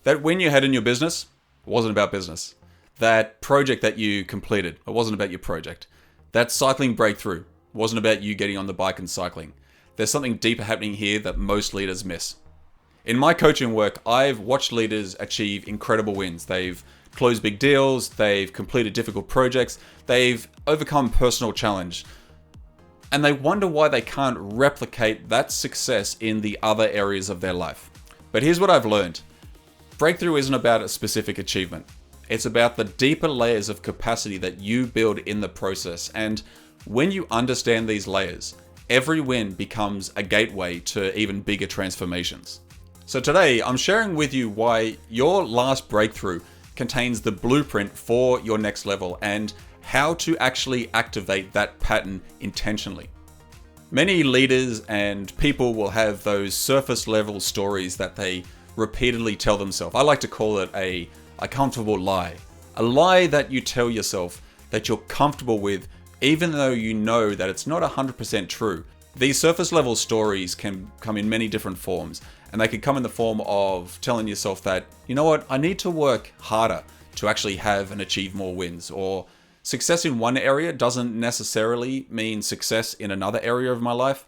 That win you had in your business wasn't about business. That project that you completed, it wasn't about your project. That cycling breakthrough wasn't about you getting on the bike and cycling. There's something deeper happening here that most leaders miss. In my coaching work, I've watched leaders achieve incredible wins. They've closed big deals, they've completed difficult projects, they've overcome personal challenge, and they wonder why they can't replicate that success in the other areas of their life. But here's what I've learned. Breakthrough isn't about a specific achievement. It's about the deeper layers of capacity that you build in the process. And when you understand these layers, every win becomes a gateway to even bigger transformations. So today, I'm sharing with you why your last breakthrough contains the blueprint for your next level and how to actually activate that pattern intentionally. Many leaders and people will have those surface level stories that they repeatedly tell themselves. I like to call it a comfortable lie. A lie that you tell yourself that you're comfortable with, even though you know that it's not 100% true. These surface level stories can come in many different forms, and they can come in the form of telling yourself that, you know what, I need to work harder to actually have and achieve more wins, or success in one area doesn't necessarily mean success in another area of my life,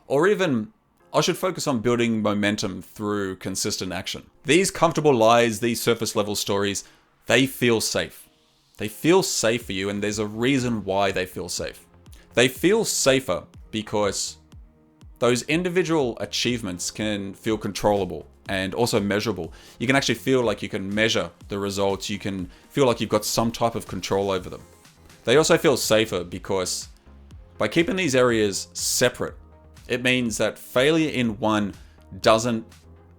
or even I should focus on building momentum through consistent action. These comfortable lies, these surface level stories, they feel safe. They feel safe for you, and there's a reason why they feel safe. They feel safer because those individual achievements can feel controllable and also measurable. You can actually feel like you can measure the results. You can feel like you've got some type of control over them. They also feel safer because by keeping these areas separate, it means that failure in one doesn't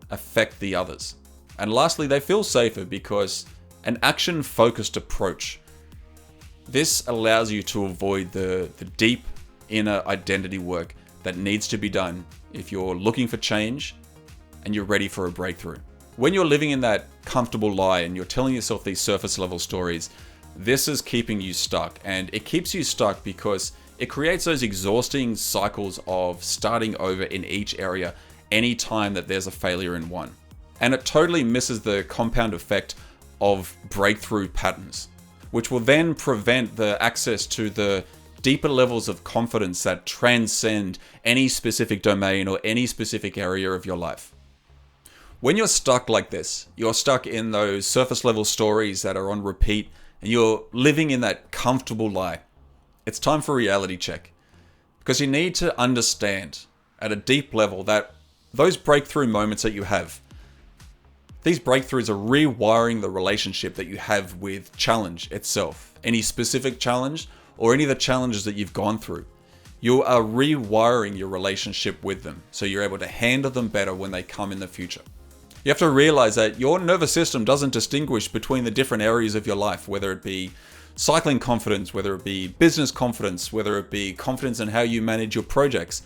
affect the others. And lastly, they feel safer because an action-focused approach. This allows you to avoid the deep inner identity work that needs to be done if you're looking for change and you're ready for a breakthrough. When you're living in that comfortable lie and you're telling yourself these surface level stories, this is keeping you stuck. And it keeps you stuck because it creates those exhausting cycles of starting over in each area anytime that there's a failure in one. And it totally misses the compound effect of breakthrough patterns, which will then prevent the access to the deeper levels of confidence that transcend any specific domain or any specific area of your life. When you're stuck like this, you're stuck in those surface level stories that are on repeat and you're living in that comfortable lie. It's time for a reality check, because you need to understand at a deep level that those breakthrough moments that you have, these breakthroughs are rewiring the relationship that you have with challenge itself. Any specific challenge or any of the challenges that you've gone through, you are rewiring your relationship with them so you're able to handle them better when they come in the future. You have to realize that your nervous system doesn't distinguish between the different areas of your life, whether it be cycling confidence, whether it be business confidence, whether it be confidence in how you manage your projects.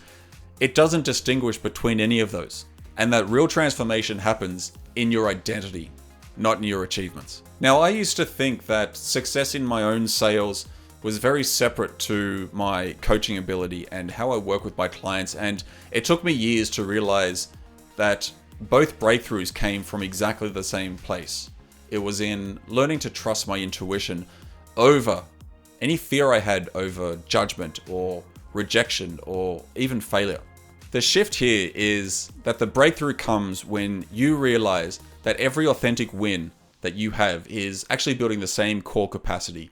It doesn't distinguish between any of those. And that real transformation happens in your identity, not in your achievements. Now, I used to think that success in my own sales was very separate to my coaching ability and how I work with my clients. And it took me years to realize that both breakthroughs came from exactly the same place. It was in learning to trust my intuition over any fear I had over judgment or rejection or even failure. The shift here is that the breakthrough comes when you realize that every authentic win that you have is actually building the same core capacity.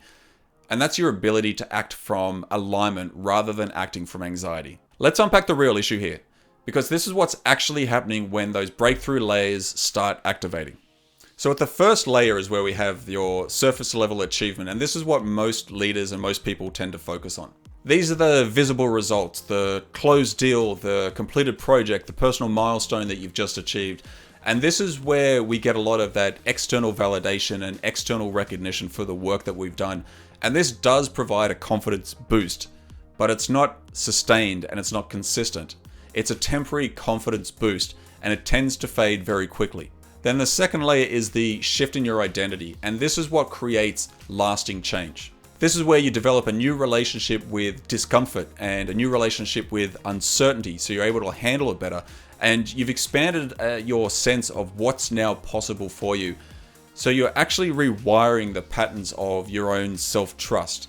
And that's your ability to act from alignment rather than acting from anxiety. Let's unpack the real issue here, because this is what's actually happening when those breakthrough layers start activating. So at the first layer is where we have your surface level achievement, and this is what most leaders and most people tend to focus on. These are the visible results, the closed deal, the completed project, the personal milestone that you've just achieved. And this is where we get a lot of that external validation and external recognition for the work that we've done. And this does provide a confidence boost, but it's not sustained and it's not consistent. It's a temporary confidence boost and it tends to fade very quickly. Then the second layer is the shift in your identity, and this is what creates lasting change. This is where you develop a new relationship with discomfort and a new relationship with uncertainty, so you're able to handle it better. and you've expanded your sense of what's now possible for you. So you're actually rewiring the patterns of your own self-trust.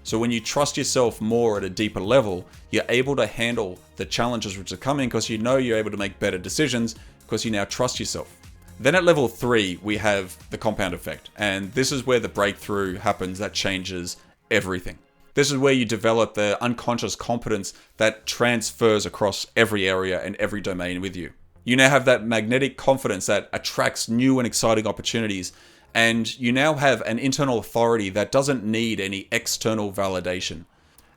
So when you trust yourself more at a deeper level, you're able to handle the challenges which are coming because you know you're able to make better decisions because you now trust yourself. Then at level 3, we have the compound effect. And this is where the breakthrough happens that changes everything. This is where you develop the unconscious competence that transfers across every area and every domain with you. You now have that magnetic confidence that attracts new and exciting opportunities. And you now have an internal authority that doesn't need any external validation.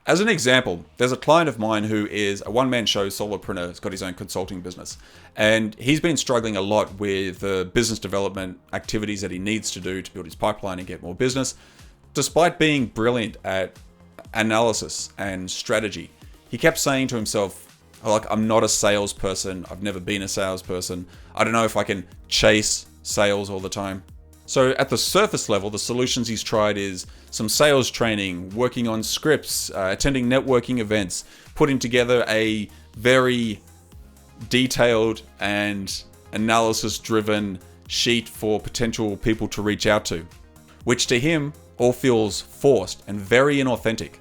As an example, there's a client of mine who is a one-man show solopreneur. He's got his own consulting business. And he's been struggling a lot with the business development activities that he needs to do to build his pipeline and get more business. Despite being brilliant at analysis and strategy, he kept saying to himself, like, I'm not a salesperson. I've never been a salesperson. I don't know if I can chase sales all the time. So at the surface level, the solutions he's tried is some sales training, working on scripts, attending networking events, putting together a very detailed and analysis-driven sheet for potential people to reach out to, which to him all feels forced and very inauthentic.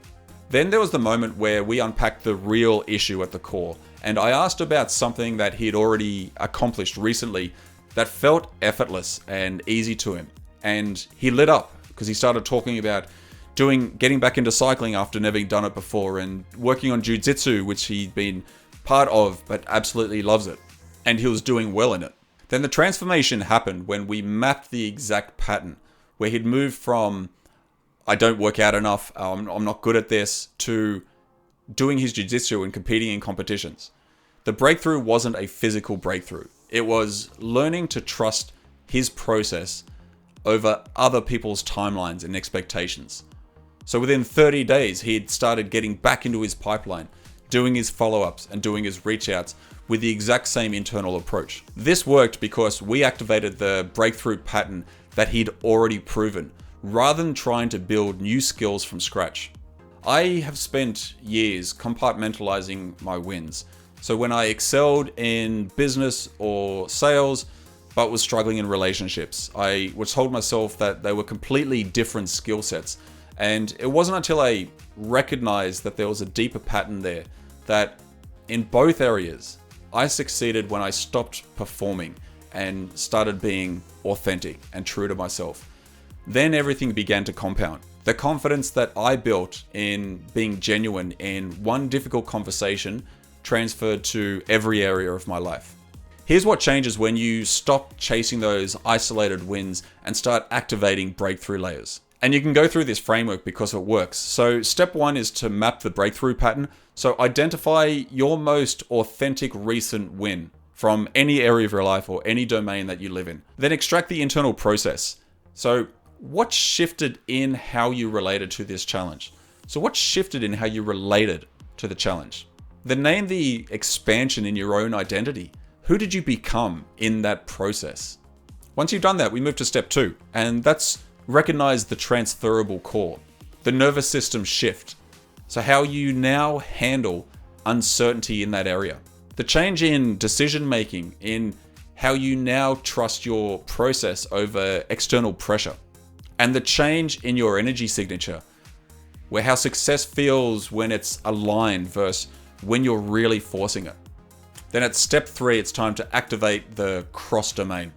Then there was the moment where we unpacked the real issue at the core, and I asked about something that he'd already accomplished recently that felt effortless and easy to him. And he lit up because he started talking about getting back into cycling after never done it before, and working on jiu-jitsu, which he'd been part of but absolutely loves it. And he was doing well in it. Then the transformation happened when we mapped the exact pattern, where he'd moved from, I don't work out enough, I'm not good at this, to doing his jiu-jitsu and competing in competitions. The breakthrough wasn't a physical breakthrough. It was learning to trust his process over other people's timelines and expectations. So within 30 days, he had started getting back into his pipeline, doing his follow-ups and doing his reach-outs with the exact same internal approach. This worked because we activated the breakthrough pattern that he'd already proven, rather than trying to build new skills from scratch. I have spent years compartmentalising my wins. So when I excelled in business or sales, but was struggling in relationships, I was told myself that they were completely different skill sets. And it wasn't until I recognized that there was a deeper pattern there, that in both areas, I succeeded when I stopped performing and started being authentic and true to myself. Then everything began to compound. The confidence that I built in being genuine in one difficult conversation transferred to every area of my life. Here's what changes when you stop chasing those isolated wins and start activating breakthrough layers. And you can go through this framework because it works. So step 1 is to map the breakthrough pattern. So identify your most authentic recent win from any area of your life or any domain that you live in. Then extract the internal process. So what shifted in how you related to this challenge? So what shifted in how you related to the challenge? Then name the expansion in your own identity. Who did you become in that process? Once you've done that, we move to step 2, and that's recognize the transferable core, the nervous system shift. So how you now handle uncertainty in that area. The change in decision making, in how you now trust your process over external pressure. And the change in your energy signature, where how success feels when it's aligned versus when you're really forcing it. Then at step 3, it's time to activate the cross domain.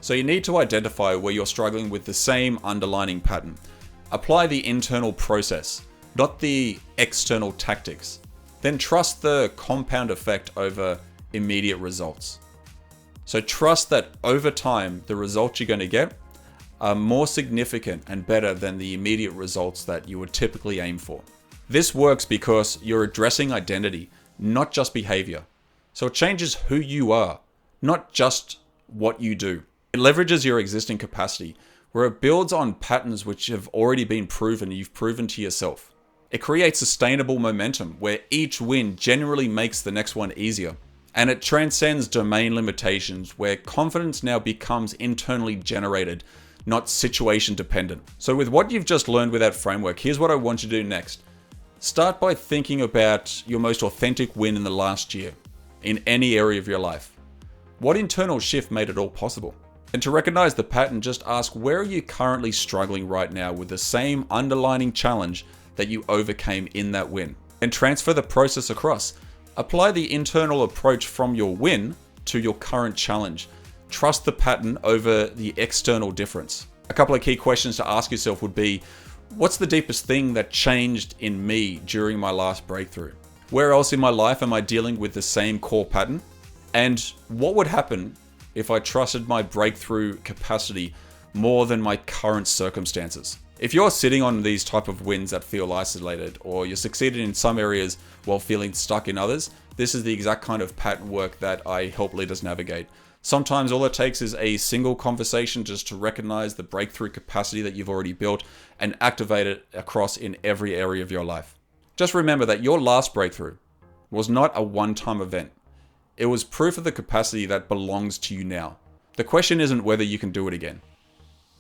So you need to identify where you're struggling with the same underlying pattern. Apply the internal process, not the external tactics. Then trust the compound effect over immediate results. So trust that over time, the results you're going to get are more significant and better than the immediate results that you would typically aim for. This works because you're addressing identity, not just behavior. So it changes who you are, not just what you do. It leverages your existing capacity, where it builds on patterns which have already been proven and you've proven to yourself. It creates sustainable momentum, where each win generally makes the next one easier. And it transcends domain limitations, where confidence now becomes internally generated, not situation dependent. So with what you've just learned with that framework, here's what I want you to do next. Start by thinking about your most authentic win in the last year. in any area of your life? What internal shift made it all possible? And to recognize the pattern, just ask, where are you currently struggling right now with the same underlying challenge that you overcame in that win? And transfer the process across. Apply the internal approach from your win to your current challenge. Trust the pattern over the external difference. A couple of key questions to ask yourself would be, what's the deepest thing that changed in me during my last breakthrough? Where else in my life am I dealing with the same core pattern? And what would happen if I trusted my breakthrough capacity more than my current circumstances? If you're sitting on these type of wins that feel isolated, or you're succeeding in some areas while feeling stuck in others, this is the exact kind of pattern work that I help leaders navigate. Sometimes all it takes is a single conversation just to recognize the breakthrough capacity that you've already built and activate it across in every area of your life. Just remember that your last breakthrough was not a one-time event. It was proof of the capacity that belongs to you now. The question isn't whether you can do it again.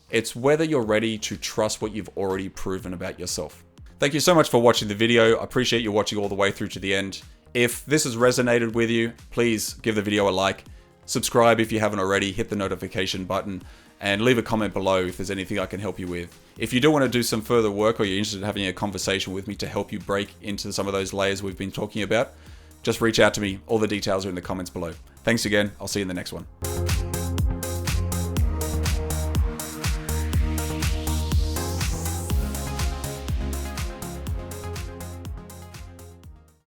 It's whether you're ready to trust what you've already proven about yourself. Thank you so much for watching the video. I appreciate you watching all the way through to the end. If this has resonated with you, please give the video a like. Subscribe if you haven't already, hit the notification button, and leave a comment below if there's anything I can help you with. If you do want to do some further work, or you're interested in having a conversation with me to help you break into some of those layers we've been talking about, just reach out to me. All the details are in the comments below. Thanks again. I'll see you in the next one.